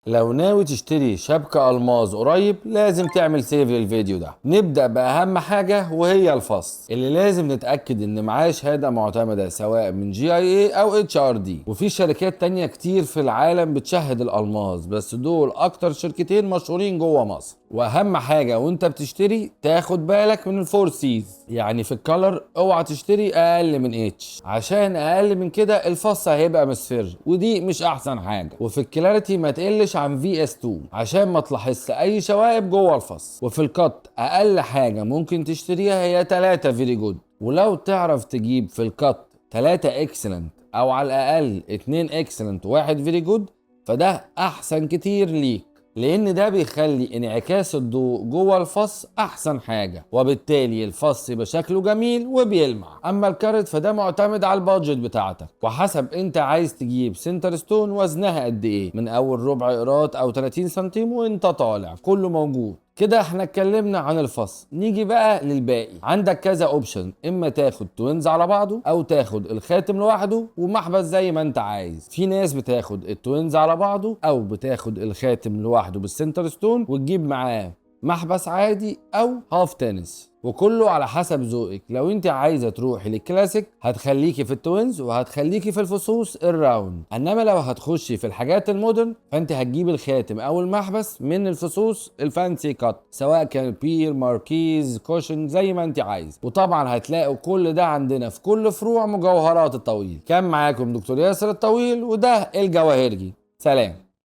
لو ناوي تشتري شبكة ألماظ قريب لازم تعمل سيف للفيديو ده. نبدأ بأهم حاجة وهي الفص اللي لازم نتأكد إن معاه شهادة معتمدة سواء من GIA أو HRD. وفي شركات تانية كتير في العالم بتشهد الألماظ، بس دول أكتر شركتين مشهورين جوه مصر. واهم حاجه وانت بتشتري تاخد بالك من الفور سيز، يعني في الكالر اوعى تشتري اقل من اتش، عشان اقل من كده الفص هيبقى مصفر ودي مش احسن حاجه. وفي الكلاريتي ما تقلش عن VS2 عشان ما تلاحظش اي شوائب جوه الفص. وفي الكات اقل حاجه ممكن تشتريها هي 3 فيري جود، ولو تعرف تجيب في الكات 3 اكسلنت او على الاقل 2 اكسلنت واحد فيري جود فده احسن كتير ليك، لان ده بيخلي انعكاس الضوء جوه الفص احسن حاجه، وبالتالي الفص يبقى شكله جميل وبيلمع. اما الكارت فده معتمد على البادجت بتاعتك وحسب انت عايز تجيب سنتر ستون وزنها قد ايه، من اول ربع قيراط او 30 سنتيم وانت طالع كله موجود. كده احنا اتكلمنا عن الفص، نيجي بقى للباقي. عندك كذا اوبشن، اما تاخد توينز على بعضه او تاخد الخاتم لوحده ومحبس زي ما انت عايز. في ناس بتاخد التوينز على بعضه او بتاخد الخاتم لوحده بالسنتر ستون وتجيب معاه محبس عادي او هاف تنس، وكله على حسب ذوقك. لو انت عايزه تروحي للكلاسيك هتخليكي في التوينز وهتخليكي في الفصوص الراوند، انما لو هتخشي في الحاجات المودرن فانت هتجيب الخاتم او المحبس من الفصوص الفانسي كات، سواء كان بير ماركيز كوشن زي ما انت عايز. وطبعا هتلاقوا كل ده عندنا في كل فروع مجوهرات الطويل. كان معاكم دكتور ياسر الطويل وده الجواهرجي. سلام.